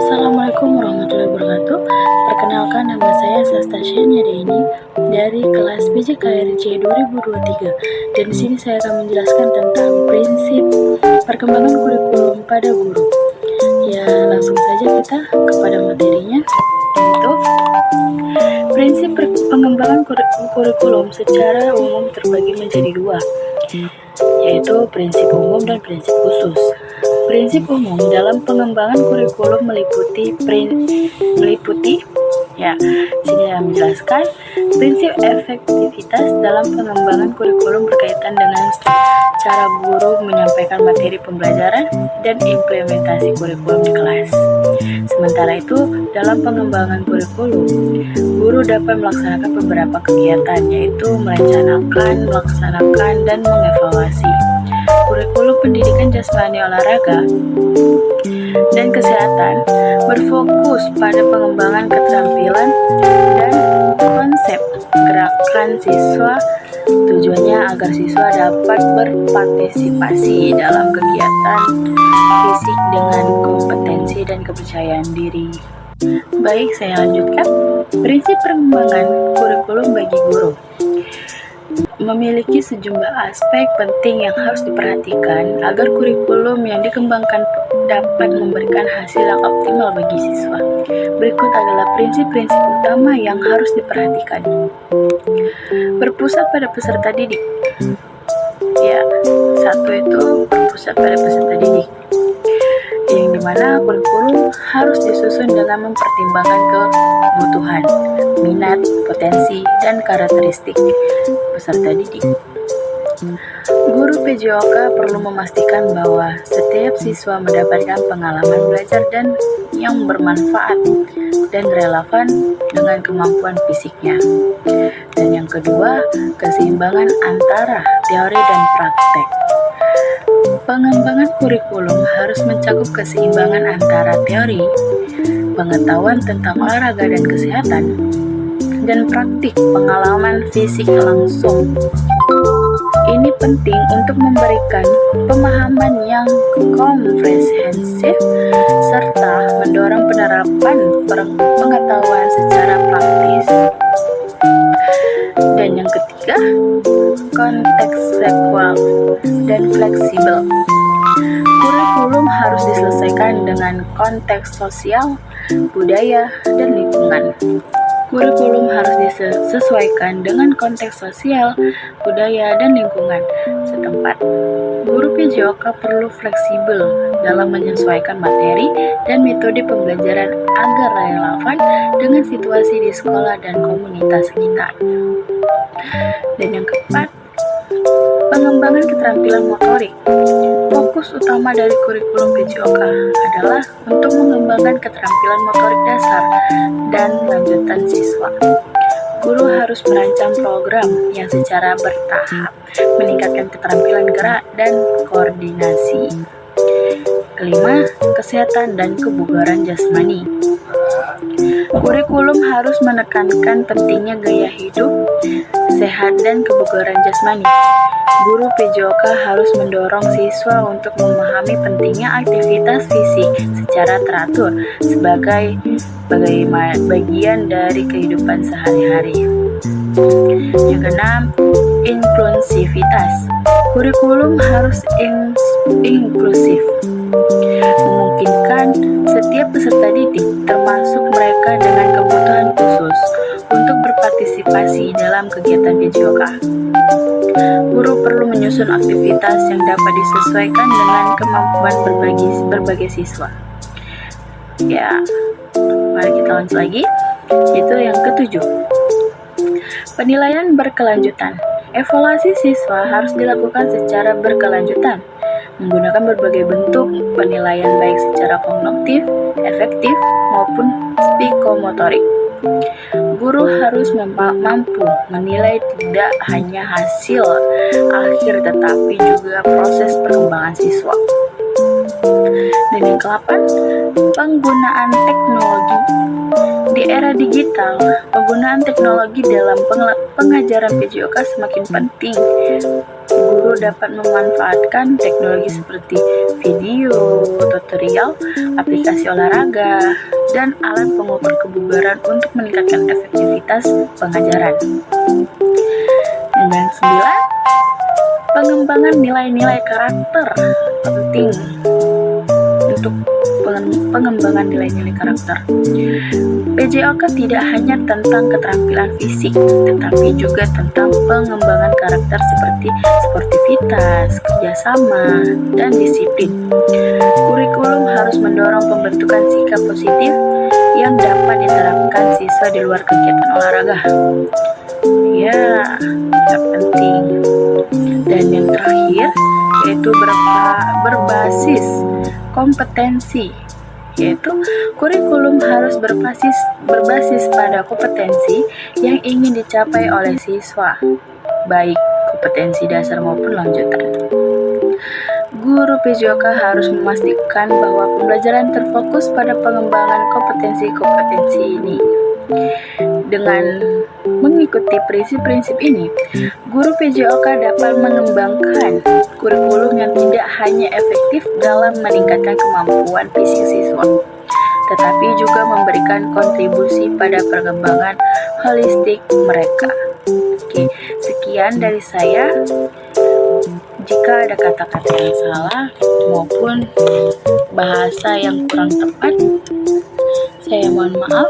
Assalamualaikum warahmatullahi wabarakatuh. Perkenalkan, nama saya Sasta Shania Deni dari kelas PJKRC 2023. Dan di sini saya akan menjelaskan tentang prinsip perkembangan kurikulum pada guru. Ya, langsung saja kita kepada materinya, yaitu prinsip pengembangan kurikulum secara umum terbagi menjadi dua, yaitu prinsip umum dan prinsip khusus. Prinsip umum dalam pengembangan kurikulum meliputi sini saya menjelaskan prinsip efektivitas dalam pengembangan kurikulum berkaitan dengan cara guru menyampaikan materi pembelajaran dan implementasi kurikulum di kelas. Sementara itu, dalam pengembangan kurikulum, guru dapat melaksanakan beberapa kegiatan, yaitu merencanakan, melaksanakan, dan mengevaluasi kurikulum pendidikan jasmani, olahraga, dan kesehatan, berfokus pada pengembangan keterampilan dan konsep gerakan siswa. Tujuannya agar siswa dapat berpartisipasi dalam kegiatan fisik dengan kompetensi dan kepercayaan diri. Baik, saya lanjutkan. Prinsip pengembangan kurikulum bagi guru memiliki sejumlah aspek penting yang harus diperhatikan agar kurikulum yang dikembangkan dapat memberikan hasil yang optimal bagi siswa. Berikut adalah prinsip-prinsip utama yang harus diperhatikan. Berpusat pada peserta didik. Ya, satu itu berpusat pada peserta didik, yang dimana kurikulum harus disusun dengan mempertimbangkan kebutuhan, minat, potensi, dan karakteristik peserta didik. Guru PJOK perlu memastikan bahwa setiap siswa mendapatkan pengalaman belajar dan yang bermanfaat dan relevan dengan kemampuan fisiknya. Dan yang kedua, keseimbangan antara teori dan praktek. Pengembangan kurikulum harus mencakup keseimbangan antara teori, pengetahuan tentang olahraga dan kesehatan, dan praktik pengalaman fisik langsung. Ini penting untuk memberikan pemahaman yang komprehensif serta mendorong penerapan pengetahuan secara praktis. Dan yang ketiga, kontekstual dan fleksibel. Kurikulum harus diselesaikan dengan konteks sosial, budaya, dan lingkungan. Kurikulum harus disesuaikan dengan konteks sosial, budaya, dan lingkungan setempat. Guru PJOK perlu fleksibel dalam menyesuaikan materi dan metode pembelajaran agar relevan dengan situasi di sekolah dan komunitas sekitar. Dan yang keempat, pengembangan keterampilan motorik. Fokus utama dari kurikulum PJOK adalah untuk mengembangkan keterampilan motorik dasar dan lanjutan siswa. Guru harus merancang program yang secara bertahap meningkatkan keterampilan gerak dan koordinasi. Kelima, kesehatan dan kebugaran jasmani. Kurikulum harus menekankan pentingnya gaya hidup sehat dan kebugaran jasmani. Guru PJOK harus mendorong siswa untuk memahami pentingnya aktivitas fisik secara teratur sebagai bagian dari kehidupan sehari-hari. Yang keenam, inklusivitas. Kurikulum harus inklusif, memungkinkan setiap peserta didik, termasuk mereka dengan kebutuhan khusus, untuk berpartisipasi dalam kegiatan PJOK. Guru perlu menyusun aktivitas yang dapat disesuaikan dengan kemampuan berbagai siswa. Ya, mari kita lanjut lagi. Itu yang ketujuh, penilaian berkelanjutan. Evaluasi siswa harus dilakukan secara berkelanjutan, menggunakan berbagai bentuk penilaian baik secara kognitif, efektif, maupun psikomotorik. Guru harus mampu menilai tidak hanya hasil akhir tetapi juga proses perkembangan siswa. Dan yang ke-8, penggunaan teknologi. Di era digital, penggunaan teknologi dalam pengajaran PJOK semakin penting. Guru dapat memanfaatkan teknologi seperti video, tutorial, aplikasi olahraga, dan alat pengukur kebugaran untuk meningkatkan efektivitas pengajaran. Dan 9, pengembangan nilai-nilai karakter penting untuk pengembangan nilai-nilai karakter. PJOK tidak hanya tentang keterampilan fisik, tetapi juga tentang pengembangan karakter seperti sportivitas, kerjasama, dan disiplin. Kurikulum harus mendorong pembentukan sikap positif yang dapat diterapkan siswa di luar kegiatan olahraga. Ya, penting. Dan yang terakhir yaitu berbasis kompetensi, yaitu kurikulum harus berbasis pada kompetensi yang ingin dicapai oleh siswa, baik kompetensi dasar maupun lanjutan. Guru PJOK harus memastikan bahwa pembelajaran terfokus pada pengembangan kompetensi-kompetensi ini. Dengan mengikuti prinsip-prinsip ini, guru PJOK dapat mengembangkan kurikulum yang tidak hanya efektif dalam meningkatkan kemampuan fisik siswa, tetapi juga memberikan kontribusi pada perkembangan holistik mereka. Oke, sekian dari saya. Jika ada kata-kata yang salah maupun bahasa yang kurang tepat, saya mohon maaf.